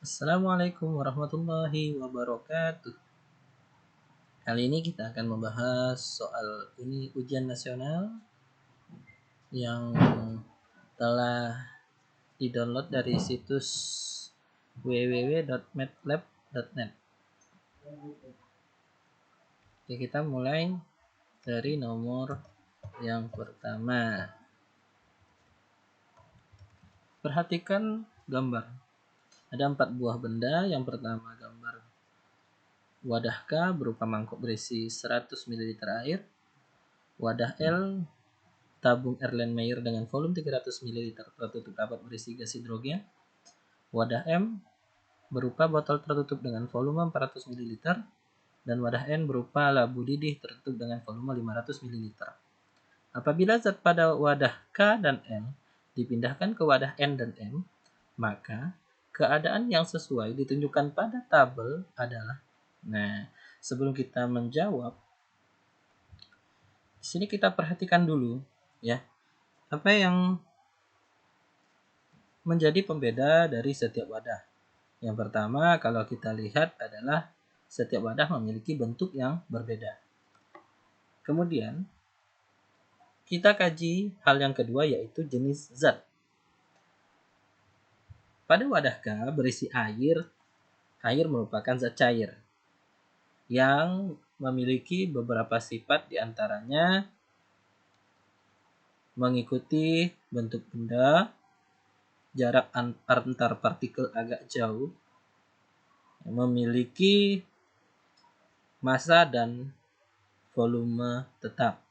Assalamualaikum warahmatullahi wabarakatuh. Kali ini kita akan membahas soal ujian nasional yang telah di-download dari situs www.matlab.net. Oke, kita mulai dari nomor yang pertama. Perhatikan gambar. Ada 4 buah benda. Yang pertama gambar wadah K berupa mangkok berisi 100 ml air. Wadah L tabung Erlenmeyer dengan volume 300 ml tertutup rapat berisi gas hidrogen. Wadah M berupa botol tertutup dengan volume 400 ml dan wadah N berupa labu didih tertutup dengan volume 500 ml. Apabila zat pada wadah K dan L dipindahkan ke wadah N dan M, maka keadaan yang sesuai ditunjukkan pada tabel adalah. Nah, sebelum kita menjawab, di sini kita perhatikan dulu ya, apa yang menjadi pembeda dari setiap wadah. Yang pertama, kalau kita lihat adalah setiap wadah memiliki bentuk yang berbeda. Kemudian, kita kaji hal yang kedua, yaitu jenis zat. Pada wadah K berisi air. Air merupakan zat cair yang memiliki beberapa sifat, diantaranya mengikuti bentuk benda, jarak antar partikel agak jauh, memiliki massa dan volume tetap.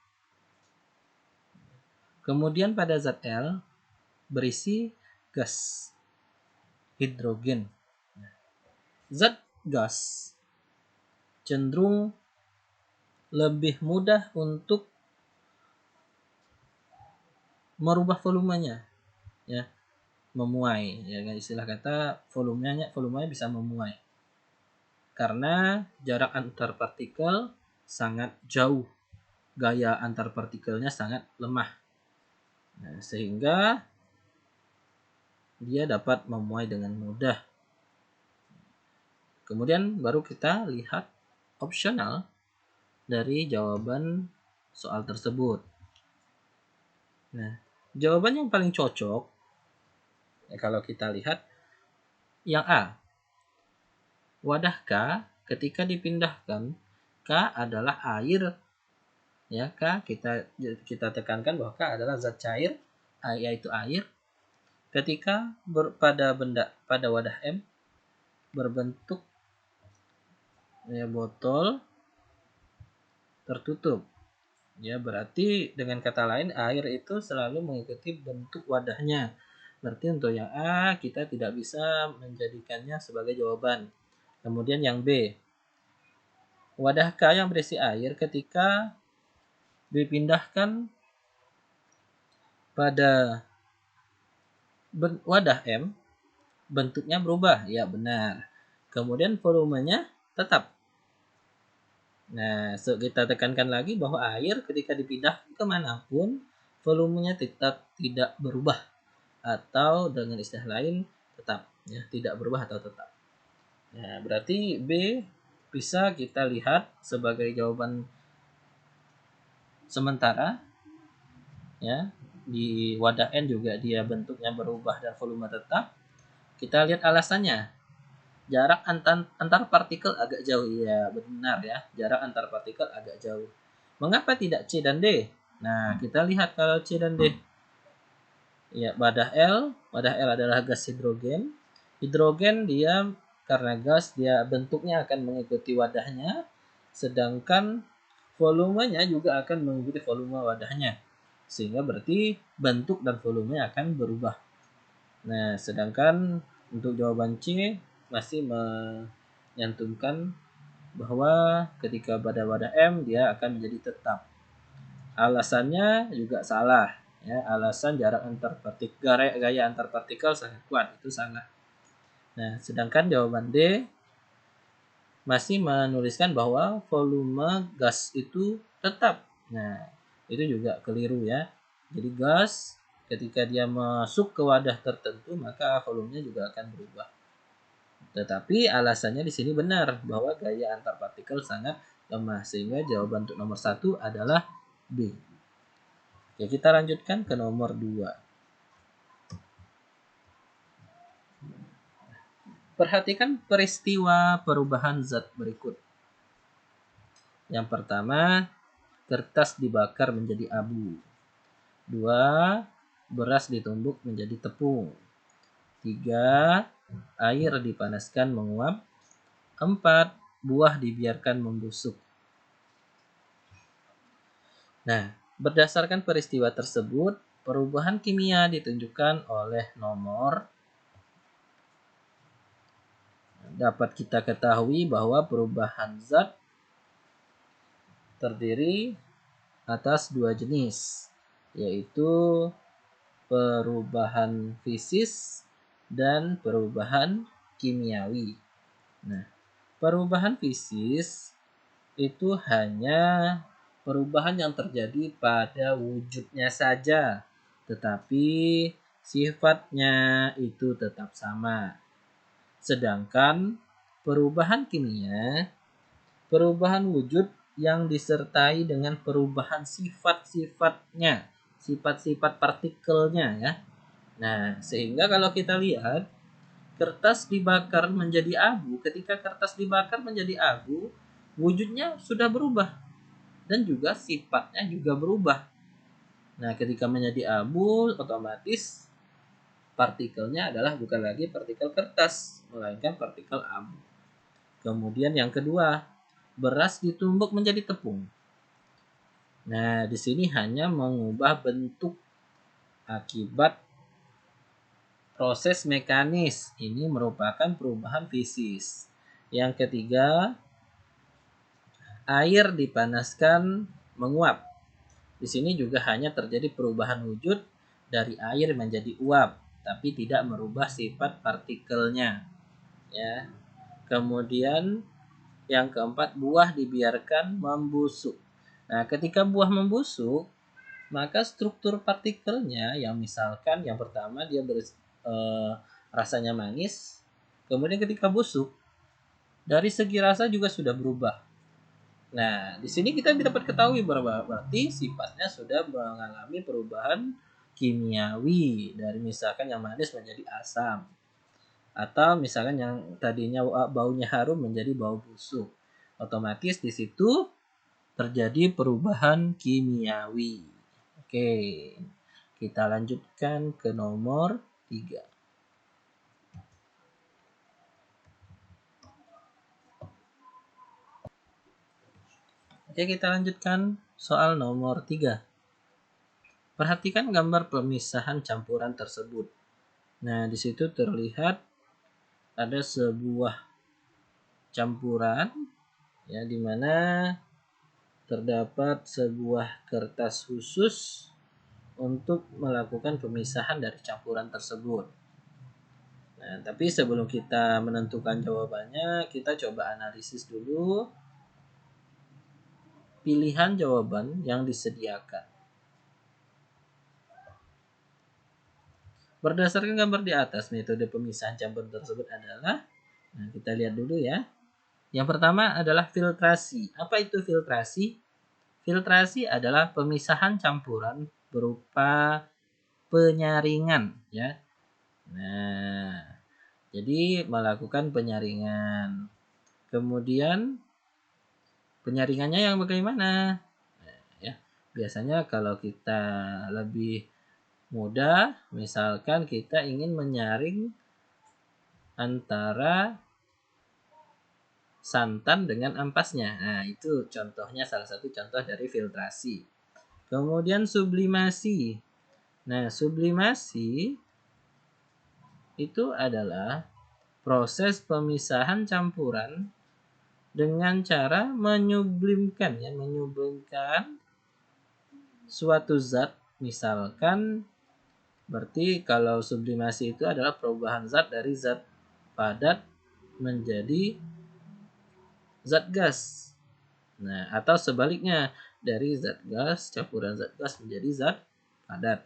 Kemudian pada zat L berisi gas hidrogen. Zat gas cenderung lebih mudah untuk merubah volumenya, ya, memuai, ya, istilah kata volumenya bisa memuai karena jarak antar partikel sangat jauh, gaya antar partikelnya sangat lemah. Nah, sehingga dia dapat memuai dengan mudah. Kemudian baru kita lihat opsional dari jawaban soal tersebut. Nah, jawaban yang paling cocok ya, kalau kita lihat yang A. Wadah K ketika dipindahkan, K adalah air. Ya, K kita tekankan bahwa K adalah zat cair, yaitu air. Ketika pada wadah M berbentuk ya, botol tertutup. Ya, berarti dengan kata lain air itu selalu mengikuti bentuk wadahnya. Berarti untuk yang A kita tidak bisa menjadikannya sebagai jawaban. Kemudian yang B. Wadah K yang berisi air ketika dipindahkan pada wadah M, bentuknya berubah. Ya, benar. Kemudian volumenya tetap. Nah, kita tekankan lagi bahwa air ketika dipindah kemanapun, volumenya tetap tidak berubah. Atau dengan istilah lain, tetap. Ya, tidak berubah atau tetap. Nah, berarti B bisa kita lihat sebagai jawaban sementara. Ya, di wadah N juga dia bentuknya berubah dan volume tetap. Kita lihat alasannya. Jarak antar partikel agak jauh. Ya, benar ya. Jarak antar partikel agak jauh. Mengapa tidak C dan D? Nah, kita lihat kalau C dan D. Ya, wadah L adalah gas hidrogen. Hidrogen dia karena gas, dia bentuknya akan mengikuti wadahnya, sedangkan volumenya juga akan mengikuti volume wadahnya. Sehingga berarti bentuk dan volumenya akan berubah. Nah, sedangkan untuk jawaban C masih menyantumkan bahwa ketika pada wadah M dia akan menjadi tetap. Alasannya juga salah. Ya, alasan jarak antar partikel, gaya antar partikel sangat kuat, itu salah. Nah, sedangkan jawaban D masih menuliskan bahwa volume gas itu tetap. Nah, itu juga keliru ya. Jadi gas ketika dia masuk ke wadah tertentu, maka volumenya juga akan berubah. Tetapi alasannya di sini benar bahwa gaya antar partikel sangat lemah, sehingga jawaban untuk nomor 1 adalah B. Oke, kita lanjutkan ke nomor 2. Perhatikan peristiwa perubahan zat berikut. Yang pertama, kertas dibakar menjadi abu. 2, beras ditumbuk menjadi tepung. 3, air dipanaskan menguap. 4, buah dibiarkan membusuk. Nah, berdasarkan peristiwa tersebut, perubahan kimia ditunjukkan oleh nomor. Dapat kita ketahui bahwa perubahan zat terdiri atas 2 jenis, yaitu perubahan fisis dan perubahan kimiawi. Nah, perubahan fisis itu hanya perubahan yang terjadi pada wujudnya saja, tetapi sifatnya itu tetap sama. Sedangkan perubahan kimia, perubahan wujud yang disertai dengan perubahan sifat-sifatnya, sifat-sifat partikelnya ya. Nah, sehingga kalau kita lihat kertas dibakar menjadi abu, ketika kertas dibakar menjadi abu, wujudnya sudah berubah dan juga sifatnya juga berubah. Nah, ketika menjadi abu, otomatis partikelnya adalah bukan lagi partikel kertas, melainkan partikel abu. Kemudian yang kedua, beras ditumbuk menjadi tepung. Nah, di sini hanya mengubah bentuk akibat proses mekanis. Ini merupakan perubahan fisis. Yang ketiga, air dipanaskan menguap. Di sini juga hanya terjadi perubahan wujud dari air menjadi uap, tapi tidak merubah sifat partikelnya. Ya. Kemudian yang keempat, buah dibiarkan membusuk. Nah, ketika buah membusuk, maka struktur partikelnya yang misalkan yang pertama dia rasanya manis, kemudian ketika busuk, dari segi rasa juga sudah berubah. Nah, di sini kita dapat ketahui bahwa berarti sifatnya sudah mengalami perubahan kimiawi dari misalkan yang manis menjadi asam. Atau misalkan yang tadinya baunya harum menjadi bau busuk. Otomatis di situ terjadi perubahan kimiawi. Oke, kita lanjutkan ke nomor 3. Oke, kita lanjutkan soal nomor 3. Perhatikan gambar pemisahan campuran tersebut. Nah, di situ terlihat ada sebuah campuran ya, di mana terdapat sebuah kertas khusus untuk melakukan pemisahan dari campuran tersebut. Nah, tapi sebelum kita menentukan jawabannya, kita coba analisis dulu pilihan jawaban yang disediakan. Berdasarkan gambar di atas, metode pemisahan campuran tersebut adalah, nah kita lihat dulu ya. Yang pertama adalah filtrasi. Apa itu filtrasi? Filtrasi adalah pemisahan campuran berupa penyaringan ya. Nah, jadi melakukan penyaringan. Kemudian penyaringannya yang bagaimana? Nah, ya, biasanya kalau kita lebih mudah, misalkan kita ingin menyaring antara santan dengan ampasnya. Nah, itu contohnya, salah satu contoh dari filtrasi. Kemudian sublimasi. Nah, sublimasi itu adalah proses pemisahan campuran dengan cara menyublimkan ya, menyublimkan suatu zat. Misalkan berarti kalau sublimasi itu adalah perubahan zat dari zat padat menjadi zat gas. Nah, atau sebaliknya dari zat gas, campuran zat gas menjadi zat padat.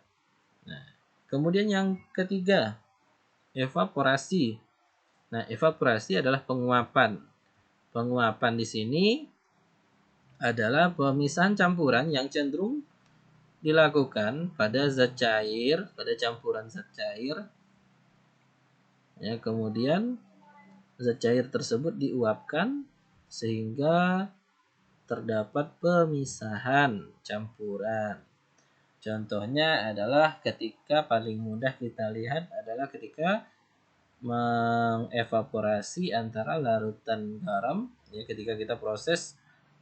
Nah, kemudian yang ketiga, evaporasi. Nah, evaporasi adalah penguapan. Penguapan di sini adalah pemisahan campuran yang cenderung dilakukan pada zat cair, pada campuran zat cair. Ya, kemudian zat cair tersebut diuapkan sehingga terdapat pemisahan campuran. Contohnya adalah ketika paling mudah kita lihat adalah ketika mengevaporasi antara larutan garam, ya, ketika kita proses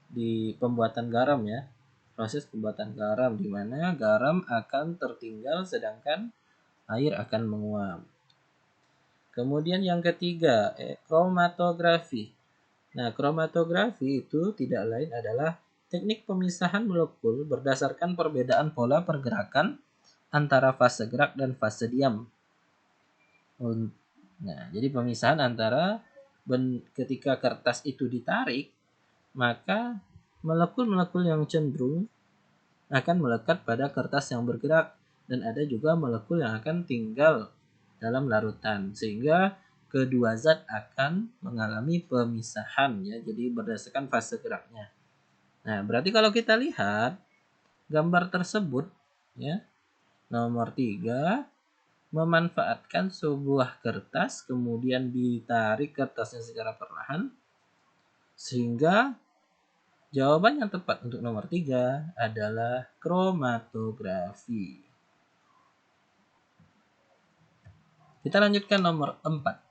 di pembuatan garam, ya, proses pembuatan garam di mana garam akan tertinggal sedangkan air akan menguap. Kemudian yang ketiga, kromatografi. Nah, kromatografi itu tidak lain adalah teknik pemisahan molekul berdasarkan perbedaan pola pergerakan antara fase gerak dan fase diam. Nah, jadi pemisahan antara ketika kertas itu ditarik, maka molekul-molekul yang cenderung akan melekat pada kertas yang bergerak, dan ada juga molekul yang akan tinggal dalam larutan, sehingga kedua zat akan mengalami pemisahan, ya, jadi berdasarkan fase geraknya. Nah, berarti kalau kita lihat gambar tersebut, ya, nomor 3, memanfaatkan sebuah kertas kemudian ditarik kertasnya secara perlahan, sehingga jawaban yang tepat untuk nomor 3 adalah kromatografi. Kita lanjutkan nomor 4.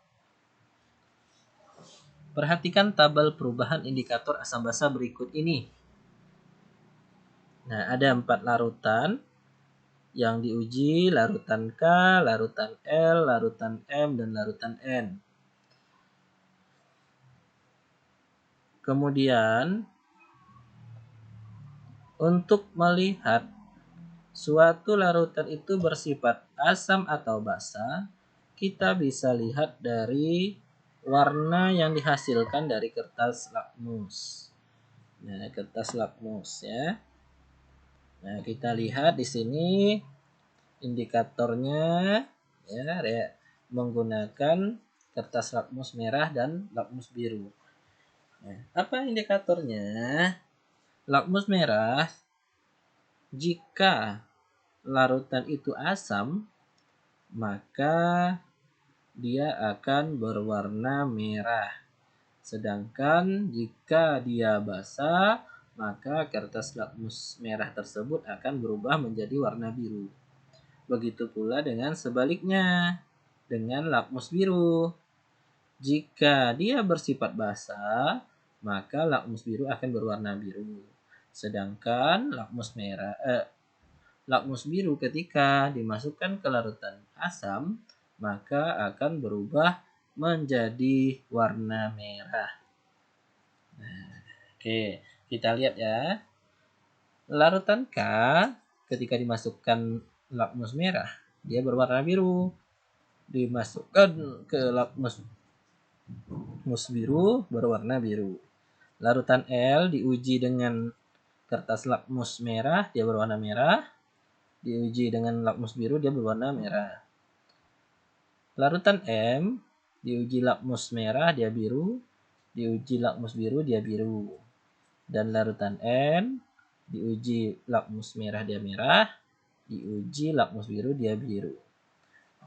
Perhatikan tabel perubahan indikator asam basa berikut ini. Nah, ada 4 larutan yang diuji: larutan K, larutan L, larutan M, dan larutan N. Kemudian, untuk melihat suatu larutan itu bersifat asam atau basa, kita bisa lihat dari warna yang dihasilkan dari kertas lakmus. Nah, kertas lakmus, ya. Nah, kita lihat di sini indikatornya, ya, menggunakan kertas lakmus merah dan lakmus biru. Nah, apa indikatornya? Lakmus merah, jika larutan itu asam, maka dia akan berwarna merah. Sedangkan jika dia basa, maka kertas lakmus merah tersebut akan berubah menjadi warna biru. Begitu pula dengan sebaliknya, dengan lakmus biru. Jika dia bersifat basa, maka lakmus biru akan berwarna biru. Sedangkan lakmus biru ketika dimasukkan ke larutan asam, maka akan berubah menjadi warna merah. Nah, oke, kita lihat, ya. Larutan K ketika dimasukkan lakmus merah, dia berwarna biru. Dimasukkan ke lakmus biru, berwarna biru. Larutan L diuji dengan kertas lakmus merah, dia berwarna merah. Diuji dengan lakmus biru, dia berwarna merah. Larutan M diuji lakmus merah, dia biru. Diuji lakmus biru, dia biru. Dan larutan N diuji lakmus merah, dia merah. Diuji lakmus biru, dia biru.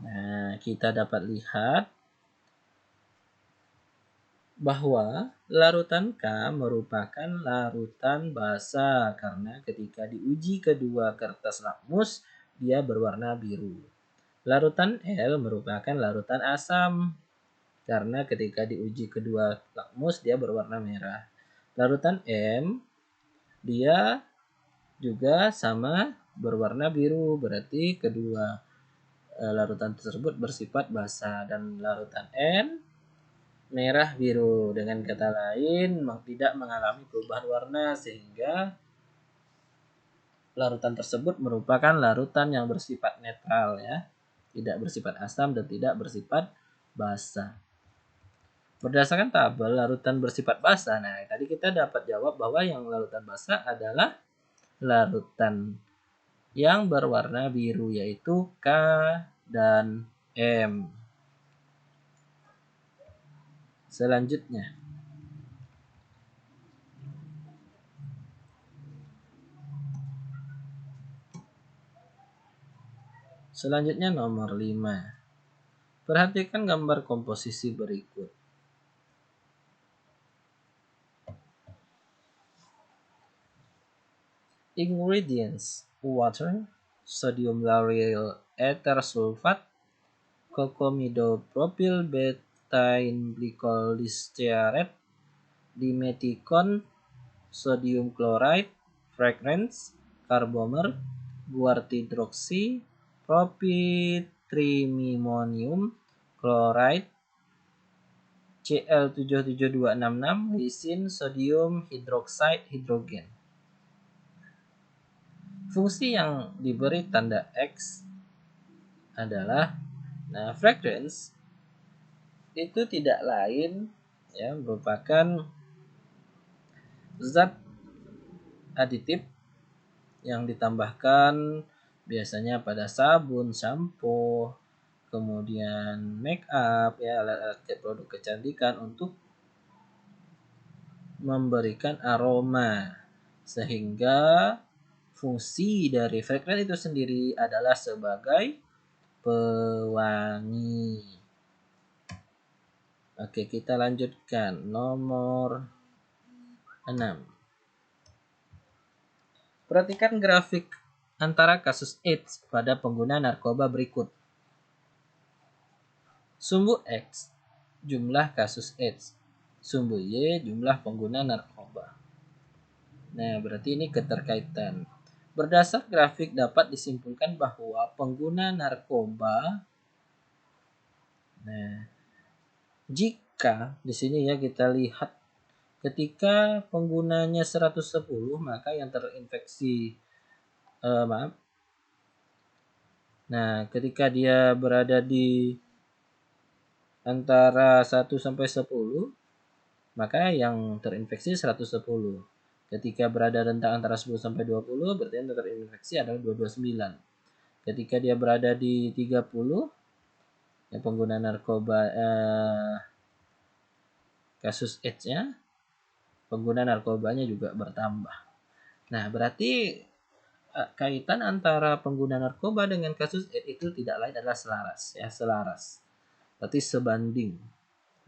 Nah, kita dapat lihat bahwa larutan K merupakan larutan basa karena ketika diuji kedua kertas lakmus, dia berwarna biru. Larutan L merupakan larutan asam karena ketika diuji kedua lakmus, dia berwarna merah. Larutan M, dia juga sama berwarna biru, berarti kedua larutan tersebut bersifat basa. Dan larutan N merah biru, dengan kata lain tidak mengalami perubahan warna, sehingga larutan tersebut merupakan larutan yang bersifat netral, ya, tidak bersifat asam dan tidak bersifat basa. Berdasarkan tabel larutan bersifat basa, nah tadi kita dapat jawab bahwa yang larutan basa adalah larutan yang berwarna biru, yaitu K dan M. Selanjutnya, nomor 5. Perhatikan gambar komposisi berikut. Ingredients: water, sodium lauryl ether sulfat, cocamidopropyl betaine glycol stearate, dimethicone, sodium chloride, fragrance, carbomer, guartidroxy, propytrimimonium chloride, Cl77266, lisin, sodium hidroksida, hidrogen. Fungsi yang diberi tanda X adalah, fragrance itu tidak lain merupakan zat aditif yang ditambahkan biasanya pada sabun, sampo, kemudian make up, alat-alat produk kecantikan untuk memberikan aroma, sehingga fungsi dari fragrance itu sendiri adalah sebagai pewangi. Oke, kita lanjutkan nomor 6. Perhatikan grafik antara kasus AIDS pada pengguna narkoba berikut. Sumbu X, jumlah kasus AIDS. Sumbu Y, jumlah pengguna narkoba. Nah, berarti ini keterkaitan. Berdasar grafik dapat disimpulkan bahwa pengguna narkoba, jika di sini kita lihat ketika penggunanya 110, maka yang terinfeksi ketika dia berada di antara 1 sampai 10, maka yang terinfeksi 110. Ketika berada rentang antara 10 sampai 20, berarti yang terinfeksi adalah 229. Ketika dia berada di 30, pengguna narkoba kasus AIDS-nya, pengguna narkobanya juga bertambah. Nah, berarti kaitan antara pengguna narkoba dengan kasus AIDS itu tidak lain adalah selaras. Berarti sebanding.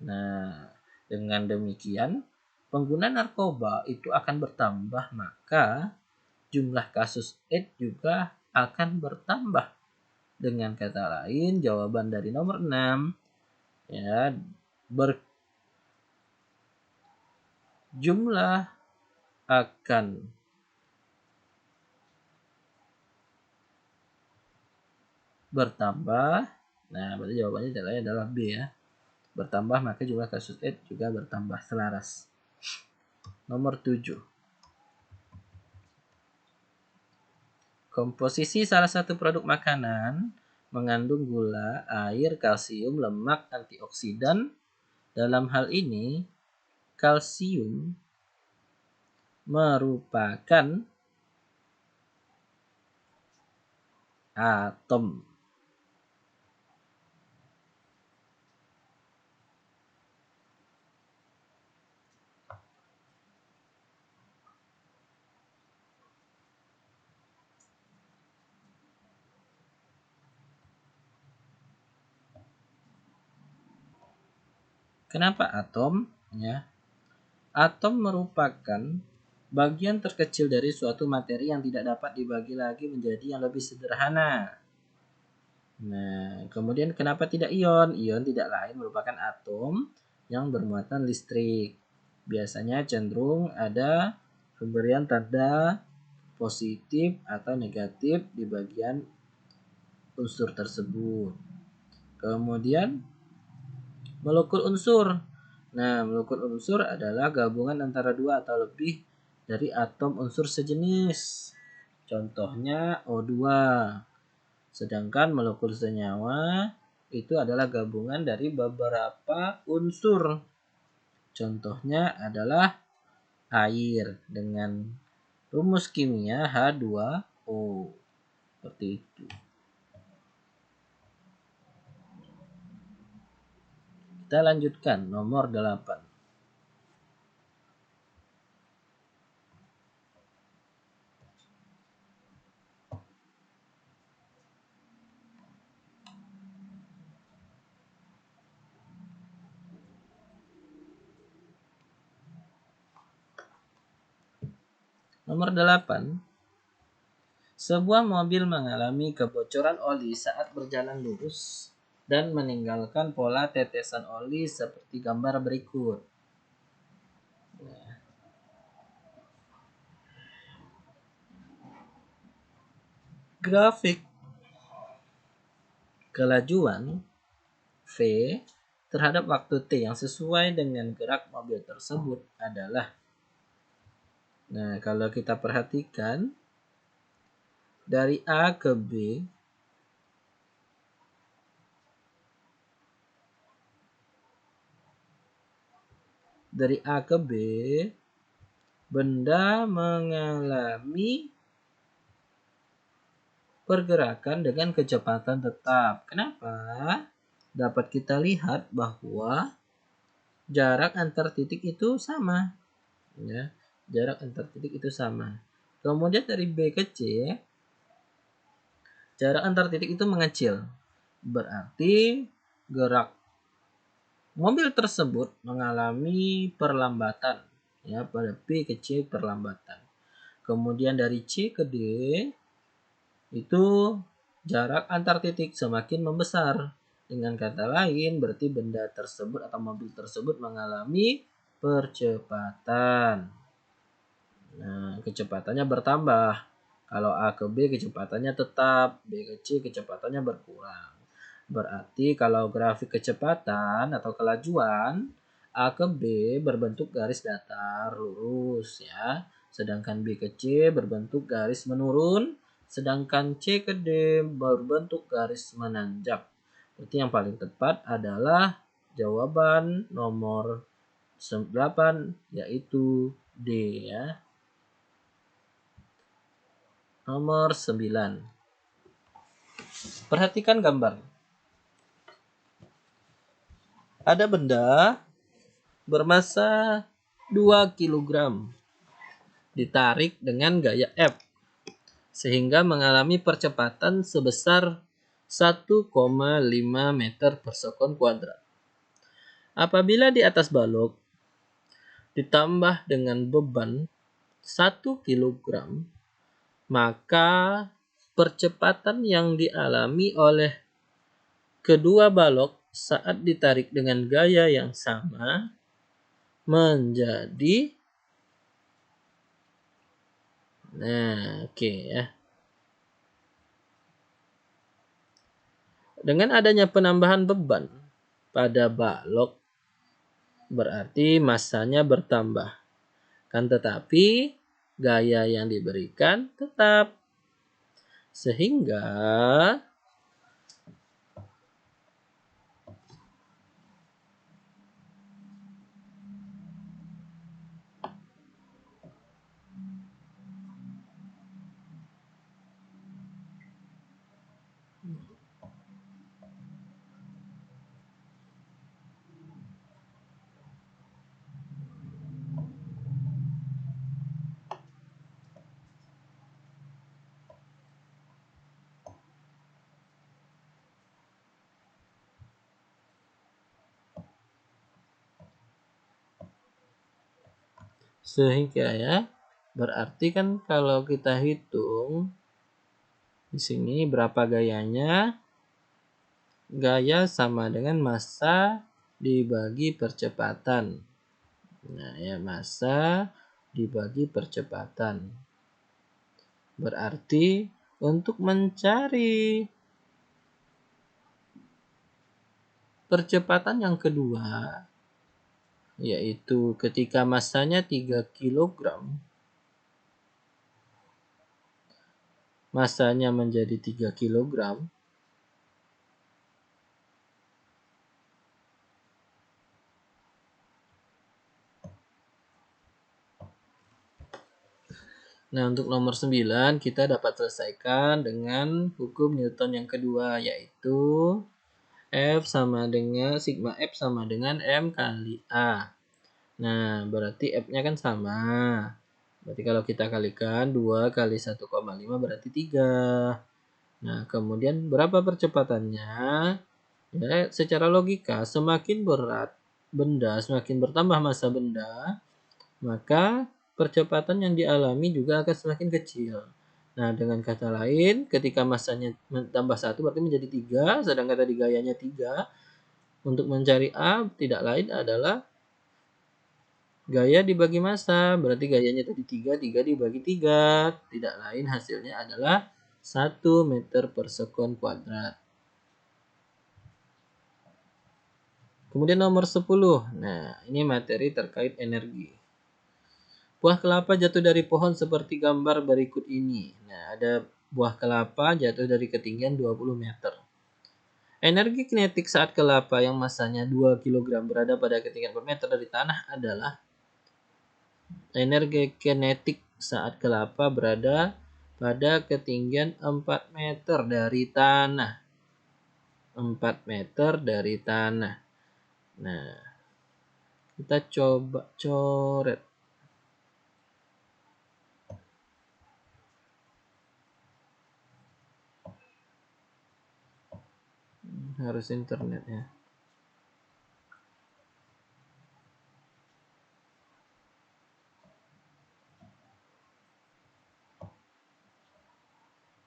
Nah, dengan demikian pengguna narkoba itu akan bertambah, maka jumlah kasus AIDS juga akan bertambah. Dengan kata lain, jawaban dari nomor 6 jumlah akan bertambah. Nah, berarti jawabannya adalah B bertambah, maka jumlah kasus AIDS juga bertambah, selaras. Nomor 7. Komposisi salah satu produk makanan mengandung gula, air, kalsium, lemak, antioksidan. Dalam hal ini, kalsium merupakan atom. Kenapa atom? Atom merupakan bagian terkecil dari suatu materi yang tidak dapat dibagi lagi menjadi yang lebih sederhana. Nah, kemudian kenapa tidak ion? Ion tidak lain merupakan atom yang bermuatan listrik. Biasanya cenderung ada pemberian tanda positif atau negatif di bagian unsur tersebut. Kemudian molekul unsur. Nah, molekul unsur adalah gabungan antara dua atau lebih dari atom unsur sejenis. Contohnya O2. Sedangkan molekul senyawa itu adalah gabungan dari beberapa unsur. Contohnya adalah air dengan rumus kimia H2O. Seperti itu. Kita lanjutkan nomor 8. Nomor 8. Sebuah mobil mengalami kebocoran oli saat berjalan lurus dan meninggalkan pola tetesan oli seperti gambar berikut. Grafik kelajuan V terhadap waktu T yang sesuai dengan gerak mobil tersebut adalah, nah kalau kita perhatikan dari A ke B, benda mengalami pergerakan dengan kecepatan tetap. Kenapa? Dapat kita lihat bahwa jarak antar titik itu sama. Ya, jarak antar titik itu sama. Kemudian dari B ke C, jarak antar titik itu mengecil. Berarti gerak mobil tersebut mengalami perlambatan. Ya, pada B ke C perlambatan. Kemudian dari C ke D, itu jarak antar titik semakin membesar. Dengan kata lain, berarti benda tersebut atau mobil tersebut mengalami percepatan. Nah, kecepatannya bertambah. Kalau A ke B kecepatannya tetap, B ke C kecepatannya berkurang. Berarti kalau grafik kecepatan atau kelajuan, A ke B berbentuk garis datar lurus ya. Sedangkan B ke C berbentuk garis menurun, sedangkan C ke D berbentuk garis menanjak. Berarti yang paling tepat adalah jawaban nomor 8 yaitu D ya. Nomor 9. Perhatikan gambar. Ada benda bermasa 2 kg ditarik dengan gaya F sehingga mengalami percepatan sebesar 1,5 meter per sekon kuadrat. Apabila di atas balok ditambah dengan beban 1 kg, maka percepatan yang dialami oleh kedua balok saat ditarik dengan gaya yang sama menjadi, nah oke ya. Dengan adanya penambahan beban pada balok berarti massanya bertambah. Kan tetapi gaya yang diberikan tetap. Sehingga ya, berarti kan kalau kita hitung di sini berapa gayanya? Gaya sama dengan massa dibagi percepatan. Nah, ya massa dibagi percepatan. Berarti untuk mencari percepatan yang kedua, yaitu ketika massanya 3 kg, massanya menjadi 3 kg, nah, untuk nomor 9 kita dapat selesaikan dengan hukum Newton yang kedua, yaitu F sama dengan sigma F sama dengan M kali A. Nah, berarti F-nya kan sama. Berarti kalau kita kalikan 2 kali 1,5 berarti 3. Nah, kemudian berapa percepatannya? Ya, secara logika, semakin berat benda, semakin bertambah massa benda, maka percepatan yang dialami juga akan semakin kecil. Nah, dengan kata lain, ketika massanya tambah 1 berarti menjadi 3, sedangkan tadi gayanya 3. Untuk mencari A tidak lain adalah gaya dibagi massa. Berarti gayanya tadi 3, 3 dibagi 3. Tidak lain hasilnya adalah 1 meter per sekon kuadrat. Kemudian nomor 10. Nah, ini materi terkait energi. Buah kelapa jatuh dari pohon seperti gambar berikut ini. Nah, ada buah kelapa jatuh dari ketinggian 20 meter. Energi kinetik saat kelapa yang massanya 2 kg berada pada ketinggian 4 meter dari tanah adalah energi kinetik saat kelapa berada pada ketinggian 4 meter dari tanah. 4 meter dari tanah. Nah, kita coba coret. Harus internet ya.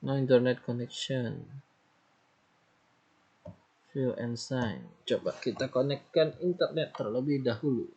No internet connection. View and sign. Coba kita konekkan internet terlebih dahulu.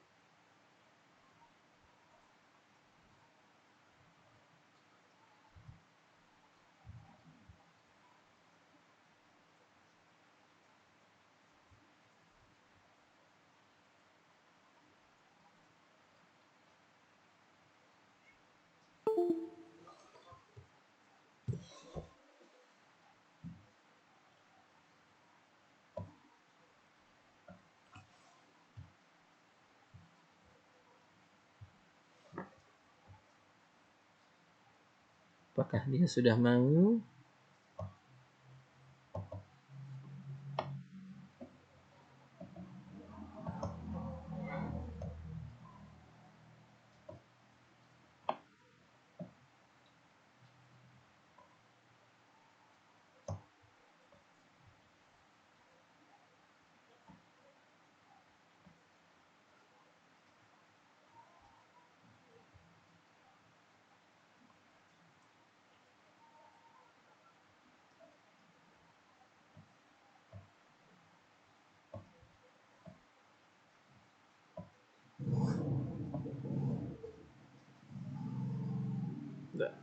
Apakah dia sudah mau?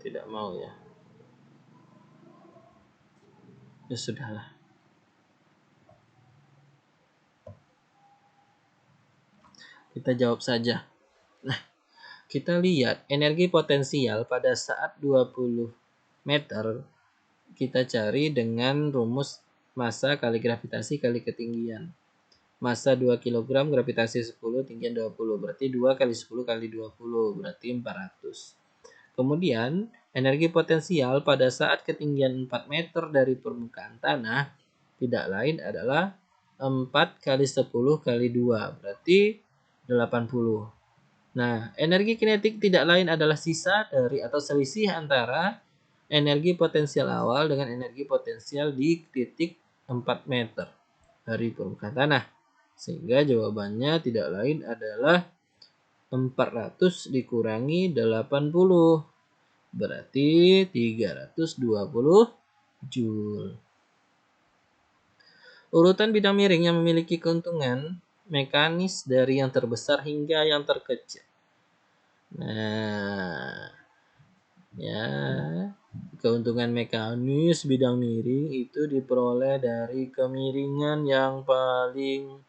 Tidak mau ya. Ya sudahlah. Kita jawab saja. Nah, kita lihat energi potensial pada saat 20 meter kita cari dengan rumus massa kali gravitasi kali ketinggian. Massa 2 kg, gravitasi 10, tinggian 20. Berarti 2 kali 10 kali 20, berarti 400. Kemudian, energi potensial pada saat ketinggian 4 meter dari permukaan tanah tidak lain adalah 4 kali 10 kali 2, berarti 80. Nah, energi kinetik tidak lain adalah sisa dari atau selisih antara energi potensial awal dengan energi potensial di titik 4 meter dari permukaan tanah. Sehingga jawabannya tidak lain adalah 400 dikurangi 80. Berarti 320 Joule. Urutan bidang miring yang memiliki keuntungan mekanis dari yang terbesar hingga yang terkecil. Nah, ya, keuntungan mekanis bidang miring itu diperoleh dari kemiringan yang paling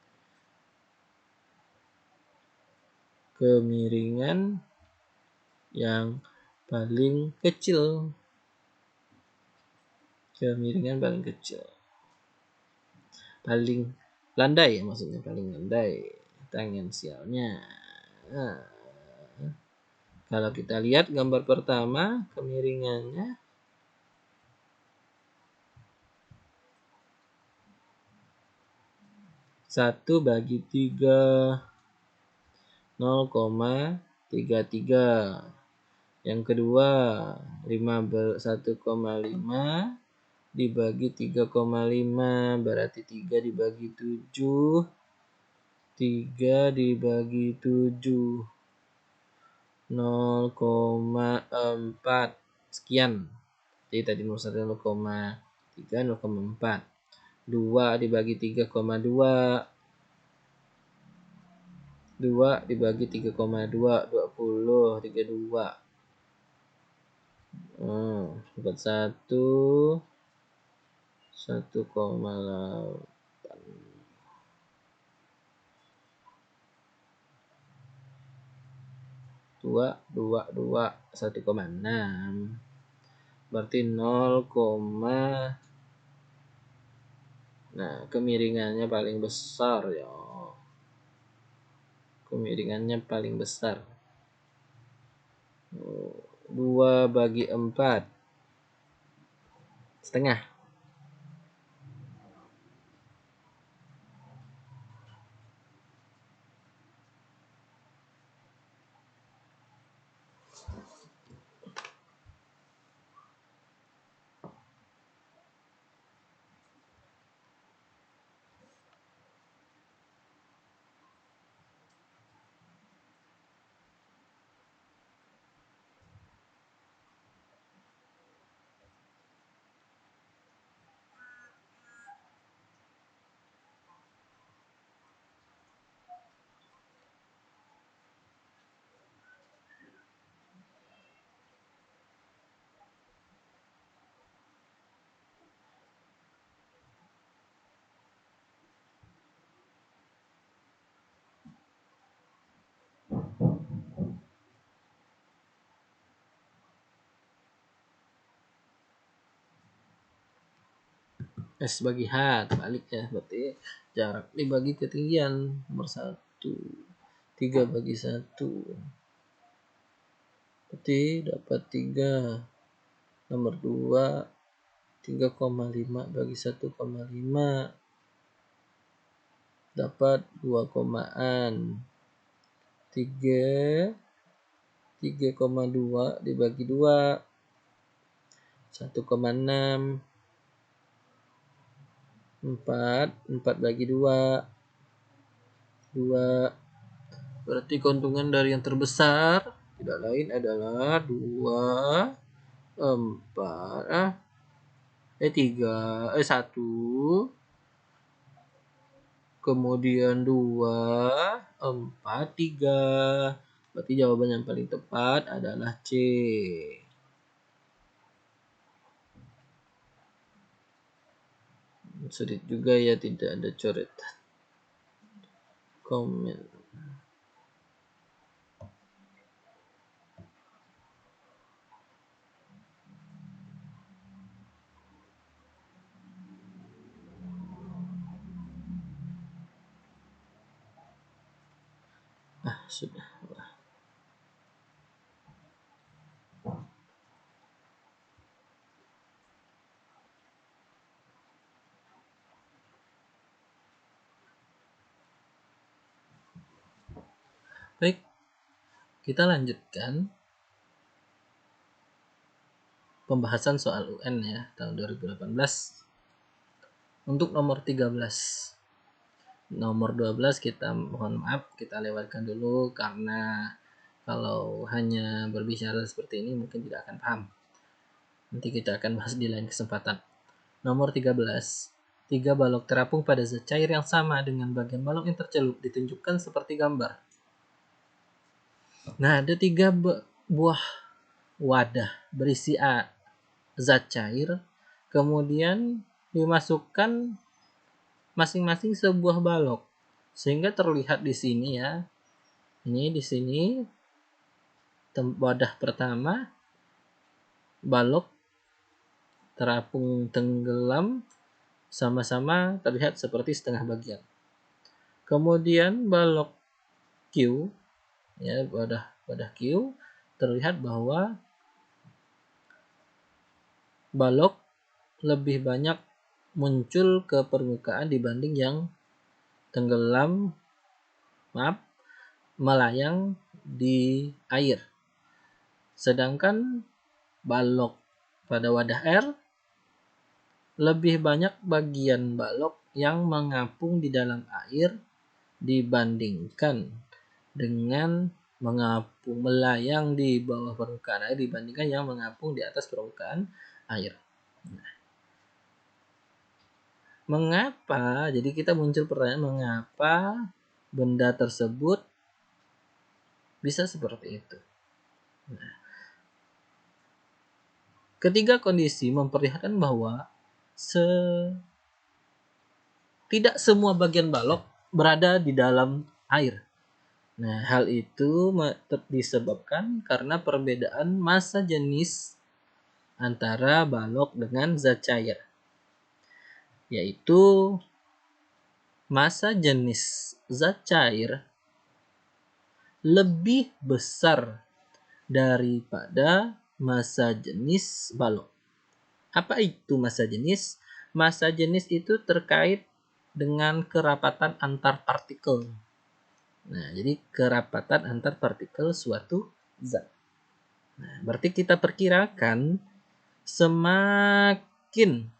kecil. Kemiringan paling kecil. Paling landai ya, maksudnya paling landai tangensialnya. Nah, kalau kita lihat gambar pertama, kemiringannya 1 bagi 3 0,33. Yang kedua 1,5 dibagi 3,5 berarti 3 dibagi 7, 3 dibagi 7 0,4 sekian. Jadi tadi 0,3 0,4. 2 dibagi 3,2, 2 dibagi 3,2 20, 32. 41 1,8. 2 1,6 berarti 0, nah kemiringannya paling besar ya, kemiringannya paling besar. 2 bagi 4 setengah. S bagi H balik ya, berarti jarak dibagi ketinggian. Nomor 1 3 bagi 1 berarti dapat 3. Nomor 2 3,5 bagi 1,5 dapat 2 komaan. 3 3,2 dibagi 2 1,6. 4 bagi 2 2. Berarti keuntungan dari yang terbesar tidak lain adalah 2 4 3 1 kemudian 2 4 3. Berarti jawaban yang paling tepat adalah C. Sulit juga ya, tidak ada coretan komen. Sudah. Baik, kita lanjutkan pembahasan soal UN ya tahun 2018 untuk nomor 13. Nomor 12 kita mohon maaf kita lewatkan dulu karena kalau hanya berbicara seperti ini mungkin tidak akan paham. Nanti kita akan bahas di lain kesempatan. Nomor 13. 3 balok terapung pada zat cair yang sama dengan bagian balok yang tercelup ditunjukkan seperti gambar. Nah, ada 3 buah wadah berisi zat cair, kemudian dimasukkan masing-masing sebuah balok, sehingga terlihat di sini ya. Ini di sini wadah pertama balok terapung tenggelam sama-sama terlihat seperti setengah bagian. Kemudian balok Q ya, wadah Q terlihat bahwa balok lebih banyak muncul ke permukaan dibanding yang tenggelam, melayang di air. Sedangkan balok pada wadah air, lebih banyak bagian balok yang mengapung di dalam air dibandingkan dengan melayang di bawah permukaan air dibandingkan yang mengapung di atas permukaan air. Mengapa? Jadi kita muncul pertanyaan, mengapa benda tersebut bisa seperti itu? Nah, ketiga kondisi memperlihatkan bahwa tidak semua bagian balok berada di dalam air. Nah, hal itu disebabkan karena perbedaan massa jenis antara balok dengan zat cair, yaitu massa jenis zat cair lebih besar daripada massa jenis balok. Apa itu massa jenis? Massa jenis itu terkait dengan kerapatan antar partikel. Nah, jadi kerapatan antar partikel suatu zat. Nah, berarti kita perkirakan semakin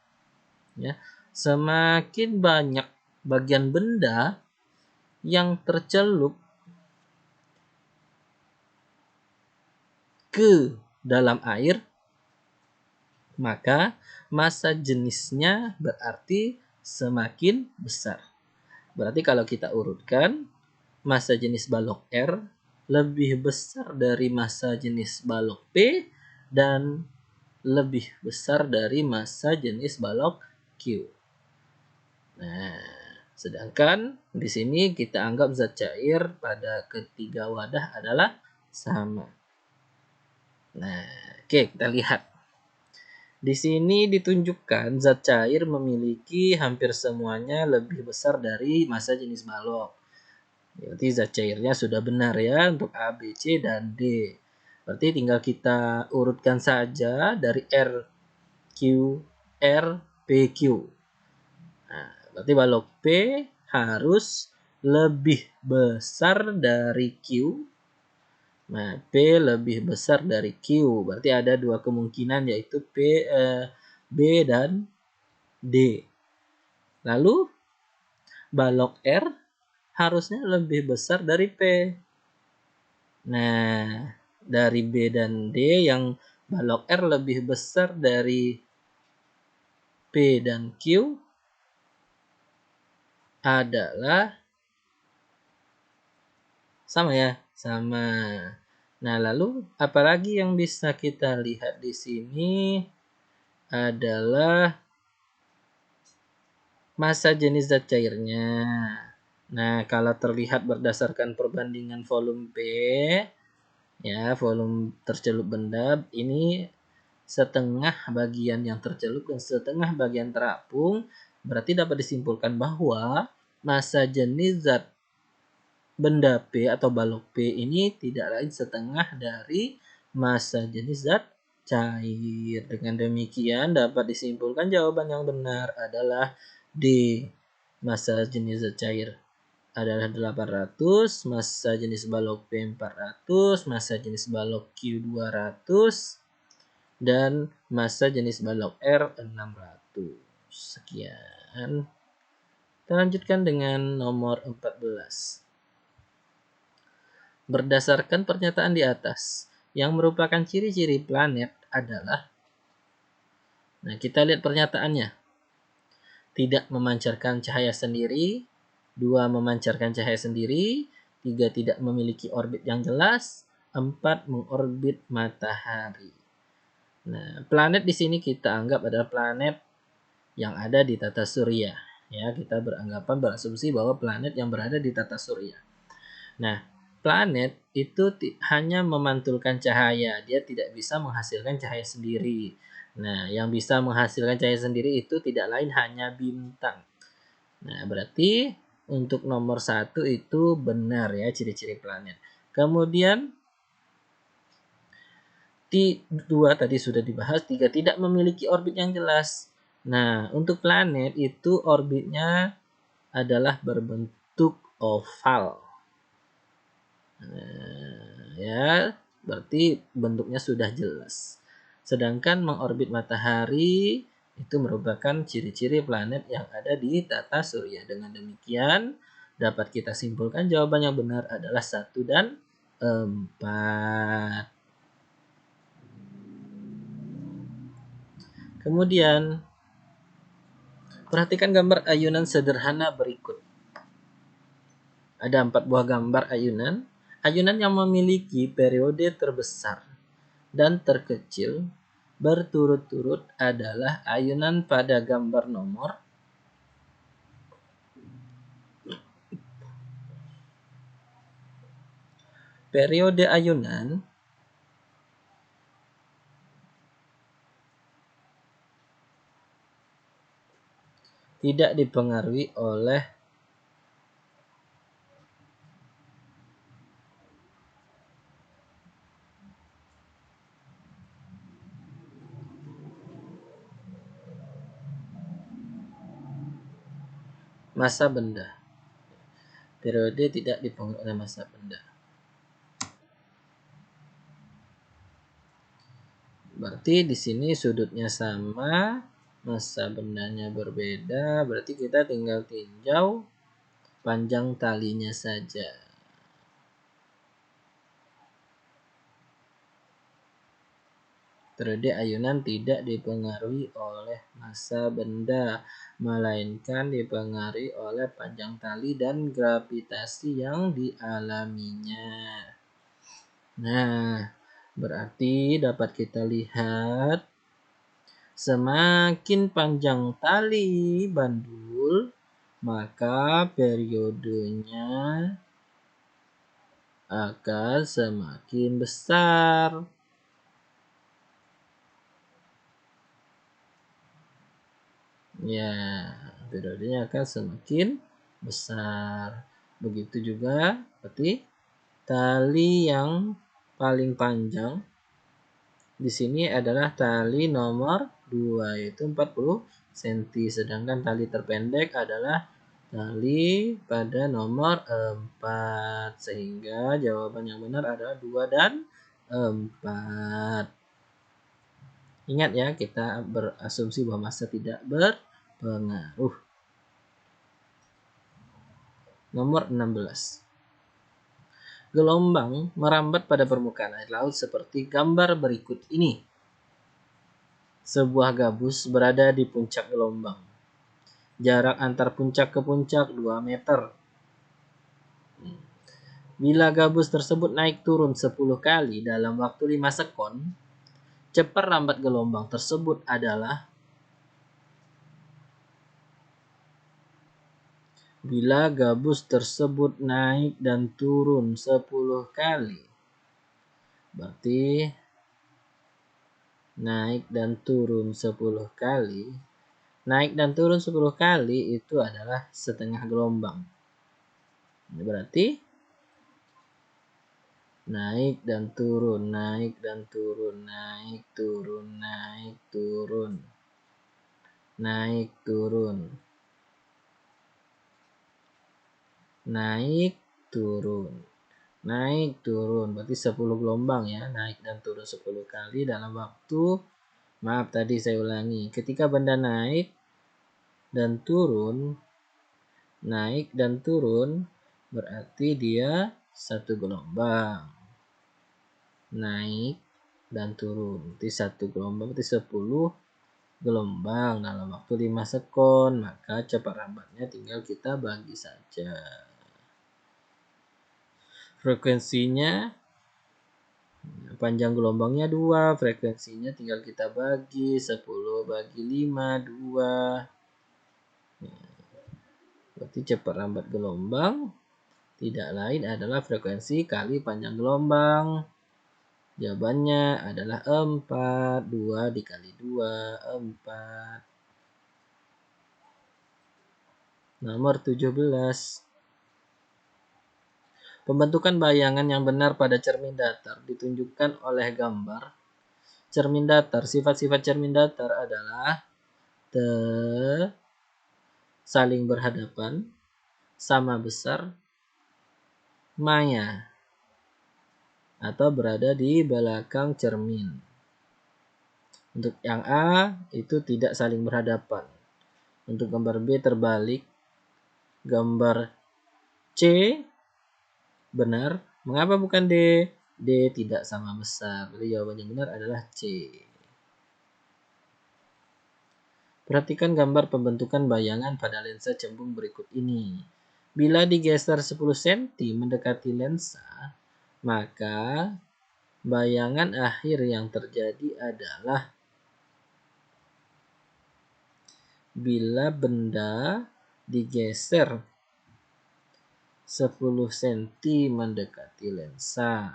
banyak bagian benda yang tercelup ke dalam air, maka massa jenisnya berarti semakin besar. Berarti kalau kita urutkan, massa jenis balok R lebih besar dari massa jenis balok P dan lebih besar dari massa jenis balok Q. Nah, sedangkan di sini kita anggap zat cair pada ketiga wadah adalah sama. Nah, oke, kita lihat. Di sini ditunjukkan zat cair memiliki hampir semuanya lebih besar dari massa jenis balok. Berarti zat cairnya sudah benar ya untuk A, B, C, dan D. Berarti tinggal kita urutkan saja dari R, Q, R, P, Q. Nah, berarti balok P harus lebih besar dari Q. Nah, P lebih besar dari Q. Berarti ada dua kemungkinan yaitu B dan D. Lalu balok R harusnya lebih besar dari P. Nah, dari B dan D yang balok R lebih besar dari P dan Q adalah sama ya, sama. Nah, lalu apalagi yang bisa kita lihat di sini adalah massa jenis zat cairnya. Nah, kalau terlihat berdasarkan perbandingan volume P, ya, volume tercelup benda, ini setengah bagian yang tercelup dan setengah bagian terapung, berarti dapat disimpulkan bahwa massa jenis zat benda P atau balok P ini tidak lain setengah dari massa jenis zat cair. Dengan demikian dapat disimpulkan jawaban yang benar adalah D. Massa jenis zat cair adalah 800, massa jenis balok P 400, massa jenis balok Q 200, dan massa jenis balok R 600. Sekian. Kita lanjutkan dengan nomor 14. Berdasarkan pernyataan di atas, yang merupakan ciri-ciri planet adalah, nah kita lihat pernyataannya. Tidak memancarkan cahaya sendiri, 2 memancarkan cahaya sendiri, 3 tidak memiliki orbit yang jelas, 4 mengorbit matahari. Nah, planet di sini kita anggap adalah planet yang ada di tata surya. Ya, kita berasumsi bahwa planet yang berada di tata surya. Nah, planet itu hanya memantulkan cahaya, dia tidak bisa menghasilkan cahaya sendiri. Nah, yang bisa menghasilkan cahaya sendiri itu tidak lain hanya bintang. Nah, berarti untuk nomor 1 itu benar ya ciri-ciri planet. Kemudian 2 tadi sudah dibahas, 3 tidak memiliki orbit yang jelas. Nah, untuk planet itu orbitnya adalah bentuk oval. Ya, berarti bentuknya sudah jelas. Sedangkan mengorbit matahari itu merupakan ciri-ciri planet yang ada di tata surya. Dengan demikian, dapat kita simpulkan jawaban yang benar adalah 1 dan 4. Kemudian, perhatikan gambar ayunan sederhana berikut. Ada 4 buah gambar ayunan. Ayunan yang memiliki periode terbesar dan terkecil berturut-turut adalah ayunan pada gambar nomor periode ayunan tidak dipengaruhi oleh massa benda. Periode tidak dipengaruhi oleh massa benda. Berarti di sini sudutnya sama, massa bendanya berbeda, berarti kita tinggal tinjau panjang talinya saja. Periode ayunan tidak dipengaruhi oleh massa benda, melainkan dipengaruhi oleh panjang tali dan gravitasi yang dialaminya. Nah, berarti dapat kita lihat semakin panjang tali bandul, maka periodenya akan semakin besar. Ya, periodenya akan semakin besar. Begitu juga berarti tali yang paling panjang di sini adalah tali nomor 2 yaitu 40 cm, sedangkan tali terpendek adalah tali pada nomor 4, sehingga jawaban yang benar adalah 2 dan 4. Ingat ya, kita berasumsi bahwa massa tidak berpengaruh. Nomor 16. Gelombang merambat pada permukaan air laut seperti gambar berikut ini. Sebuah gabus berada di puncak gelombang. Jarak antar puncak ke puncak 2 meter. Bila gabus tersebut naik turun 10 kali dalam waktu 5 sekon, cepat rambat gelombang tersebut adalah bila gabus tersebut naik dan turun 10 kali. Berarti naik dan turun 10 kali. Naik dan turun 10 kali itu adalah setengah gelombang. Ini berarti naik dan turun, naik dan turun, naik turun, naik turun, naik turun, naik turun, naik turun. Berarti 10 gelombang ya, naik dan turun 10 kali dalam waktu, maaf tadi saya ulangi, ketika benda naik dan turun, naik dan turun berarti dia satu gelombang. Naik dan turun, berarti satu gelombang berarti 10 gelombang dalam waktu 5 sekon, maka cepat rambatnya tinggal kita bagi saja. Frekuensinya, panjang gelombangnya 2, frekuensinya tinggal kita bagi 10 bagi 5, 2. Berarti cepat rambat gelombang tidak lain adalah frekuensi kali panjang gelombang. Jawabannya adalah 4. 2 dikali 2, 4. Nomor 17. Pembentukan bayangan yang benar pada cermin datar ditunjukkan oleh gambar. Cermin datar, sifat-sifat cermin datar adalah saling berhadapan, sama besar maya atau berada di belakang cermin. Untuk yang A itu tidak saling berhadapan. Untuk gambar B terbalik. Gambar C benar. Mengapa bukan D? D tidak sama besar. Jadi jawaban yang benar adalah C. Perhatikan gambar pembentukan bayangan pada lensa cembung berikut ini. Bila digeser 10 cm mendekati lensa, maka bayangan akhir yang terjadi adalah bila benda digeser 10 cm mendekati lensa.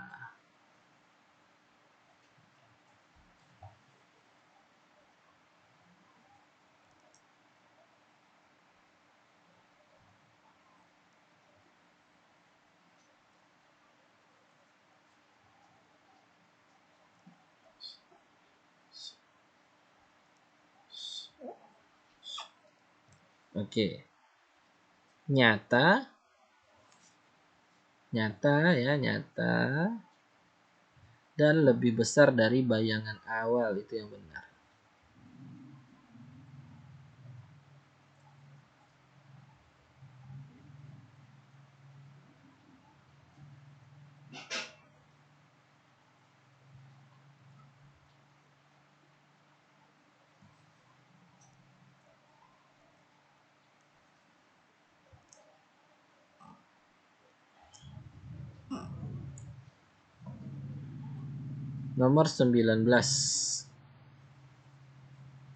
Oke. Nyata dan lebih besar dari bayangan awal, itu yang benar. Nomor 19.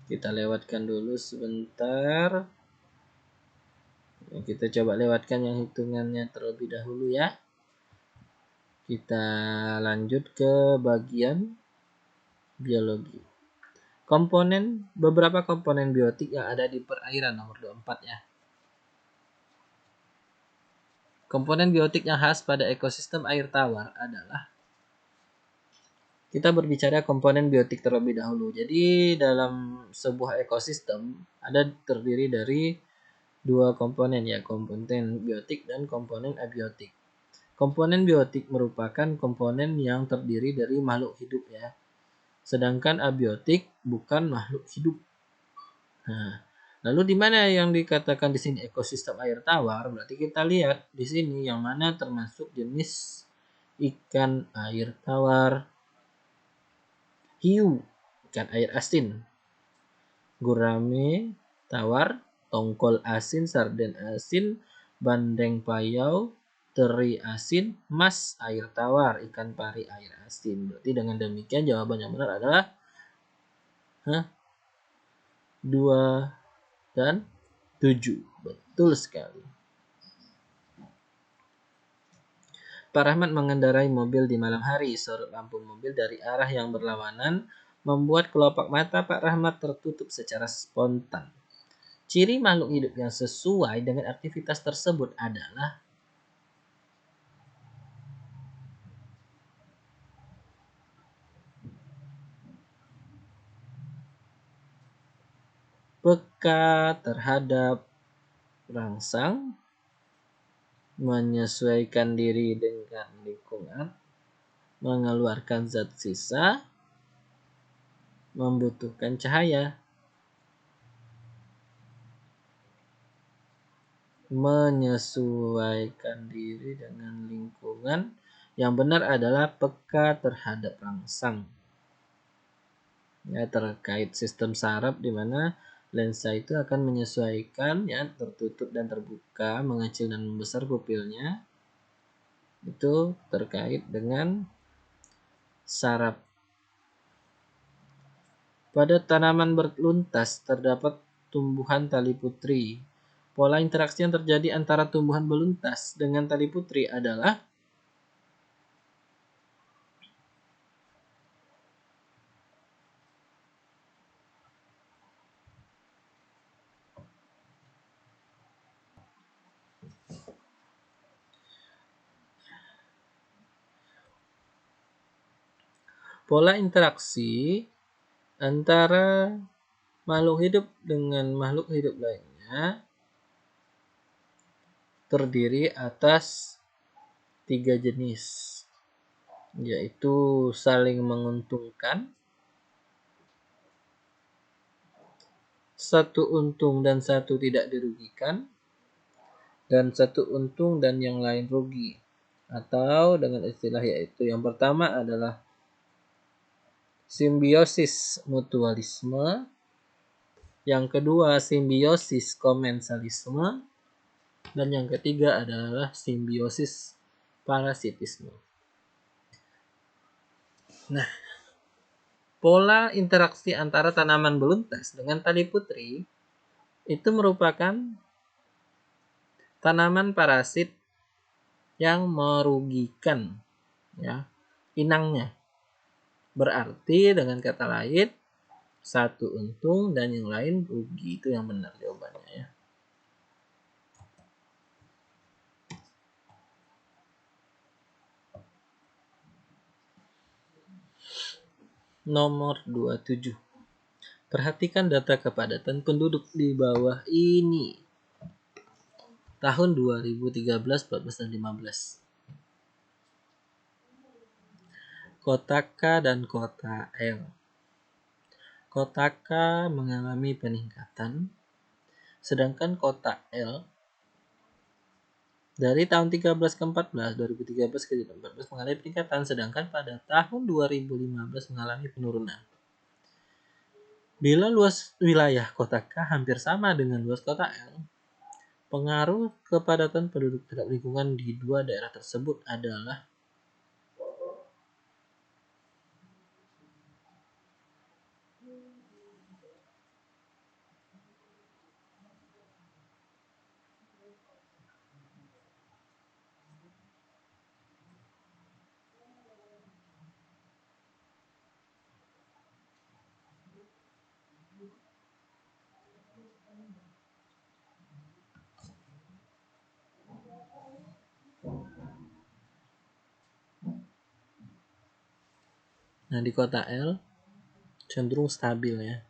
Kita lewatkan dulu sebentar. Kita coba lewatkan yang hitungannya terlebih dahulu ya. Kita lanjut ke bagian biologi. Beberapa komponen biotik yang ada di perairan, nomor 24 ya. Komponen biotik yang khas pada ekosistem air tawar adalah, kita berbicara komponen biotik terlebih dahulu. Jadi dalam sebuah ekosistem ada terdiri dari dua komponen ya, komponen biotik dan komponen abiotik. Komponen biotik merupakan komponen yang terdiri dari makhluk hidup ya. Sedangkan abiotik bukan makhluk hidup. Nah, lalu di mana yang dikatakan di sini ekosistem air tawar? Berarti kita lihat di sini yang mana termasuk jenis ikan air tawar, hiu, ikan air asin, gurame tawar, tongkol asin, sarden asin, bandeng payau, teri asin, mas air tawar, ikan pari air asin. Berarti dengan demikian jawaban yang benar adalah 2 dan 7. Betul sekali. Pak Rahmat mengendarai mobil di malam hari. Sorot lampu mobil dari arah yang berlawanan membuat kelopak mata Pak Rahmat tertutup secara spontan. Ciri makhluk hidup yang sesuai dengan aktivitas tersebut adalah peka terhadap rangsang, menyesuaikan diri dengan lingkungan, mengeluarkan zat sisa, membutuhkan cahaya. Menyesuaikan diri dengan lingkungan, yang benar adalah peka terhadap rangsang. Ya, terkait sistem saraf di mana lensa itu akan menyesuaikan ya, tertutup dan terbuka, mengecil dan membesar pupilnya. Itu terkait dengan saraf. Pada tanaman berluntas terdapat tumbuhan tali putri. Pola interaksi yang terjadi antara tumbuhan beluntas dengan tali putri adalah pola interaksi antara makhluk hidup dengan makhluk hidup lainnya terdiri atas 3 jenis, yaitu saling menguntungkan, satu untung dan satu tidak dirugikan, dan satu untung dan yang lain rugi. Atau dengan istilah yaitu yang pertama adalah simbiosis mutualisme, yang kedua simbiosis komensalisme, dan yang ketiga adalah simbiosis parasitisme. Nah, pola interaksi antara tanaman beluntas dengan tali putri itu merupakan tanaman parasit yang merugikan, ya, inangnya. Berarti dengan kata lain, satu untung dan yang lain rugi. Itu yang benar jawabannya, ya. Nomor 27. Perhatikan data kepadatan penduduk di bawah ini. Tahun 2013, 14, dan 15. Kota K dan kota L. Kota K mengalami peningkatan, sedangkan kota L dari tahun 13 ke 14, 2013 ke 14 mengalami peningkatan, sedangkan pada tahun 2015 mengalami penurunan. Bila luas wilayah kota K hampir sama dengan luas kota L, pengaruh kepadatan penduduk terhadap lingkungan di dua daerah tersebut adalah di kota L cenderung stabil, ya.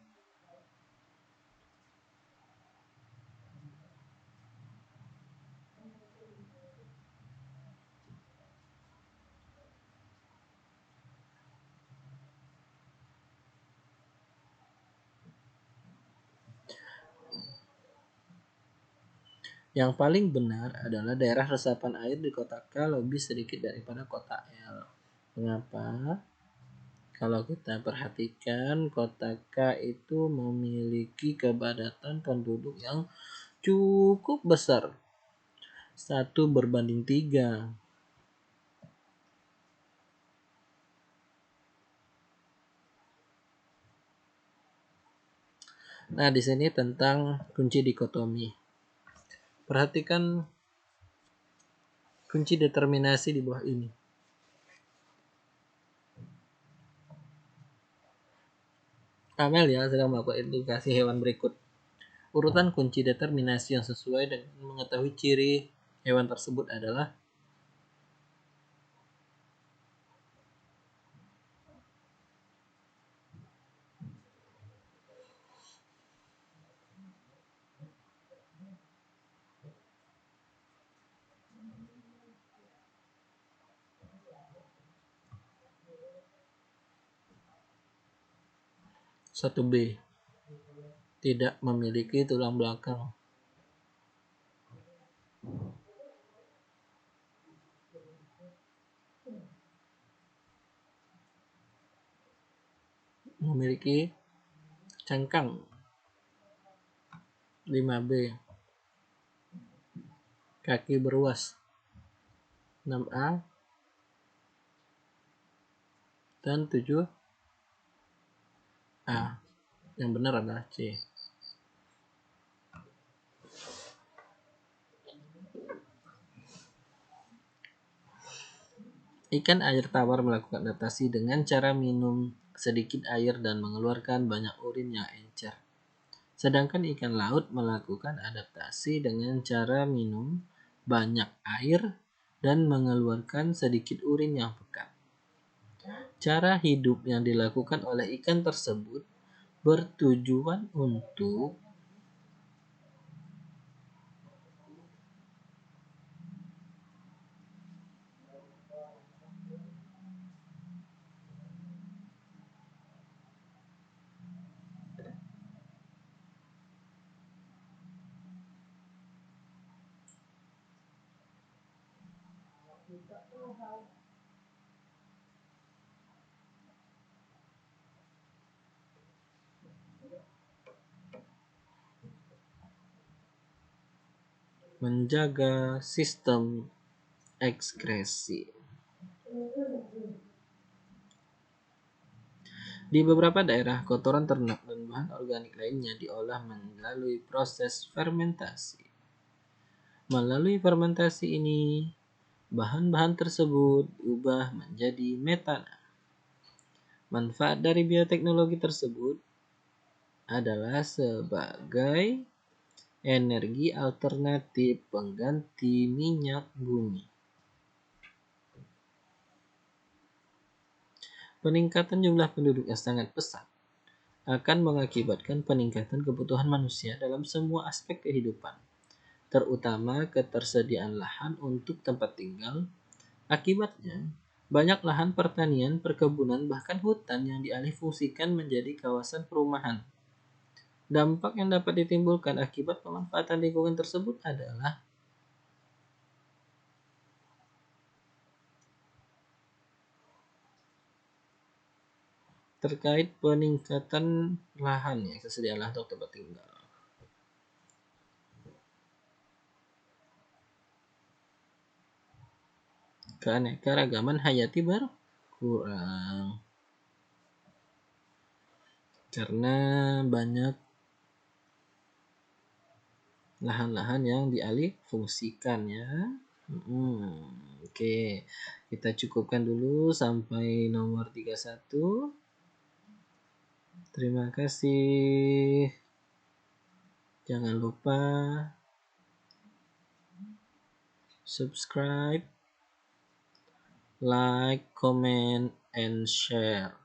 Yang paling benar adalah daerah resapan air di kota K lebih sedikit daripada kota L. Mengapa? Kalau kita perhatikan, kota K itu memiliki kepadatan penduduk yang cukup besar. 1:3. Nah, di sini tentang kunci dikotomi. Perhatikan kunci determinasi di bawah ini. Amelia sedang melakukan identifikasi hewan berikut. Urutan kunci determinasi yang sesuai dengan mengetahui ciri hewan tersebut adalah satu B. Tidak memiliki tulang belakang. Memiliki cangkang. 5B. Kaki beruas. 6A. Dan 7A. Yang benar adalah C. Ikan air tawar melakukan adaptasi dengan cara minum sedikit air dan mengeluarkan banyak urin yang encer. Sedangkan ikan laut melakukan adaptasi dengan cara minum banyak air dan mengeluarkan sedikit urin yang pekat. Cara hidup yang dilakukan oleh ikan tersebut bertujuan untuk Menjaga sistem ekskresi. Di beberapa daerah, kotoran ternak dan bahan organik lainnya diolah melalui proses fermentasi. Melalui fermentasi ini, bahan-bahan tersebut diubah menjadi metana. Manfaat dari bioteknologi tersebut adalah sebagai energi alternatif pengganti minyak bumi. Peningkatan jumlah penduduk yang sangat pesat akan mengakibatkan peningkatan kebutuhan manusia dalam semua aspek kehidupan, terutama ketersediaan lahan untuk tempat tinggal. Akibatnya, banyak lahan pertanian, perkebunan, bahkan hutan yang dialihfungsikan menjadi kawasan perumahan. Dampak yang dapat ditimbulkan akibat pemanfaatan lingkungan tersebut adalah terkait peningkatan lahan ya, kesediaan lahan untuk tempat tinggal. Keanekaragaman hayati berkurang karena banyak lahan-lahan yang dialihfungsikan ya. Oke, kita cukupkan dulu sampai nomor 31. Terima kasih. Jangan lupa subscribe, like, comment, and share.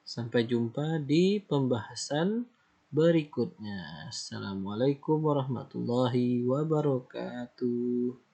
Sampai jumpa di pembahasan berikutnya. Assalamualaikum warahmatullahi wabarakatuh.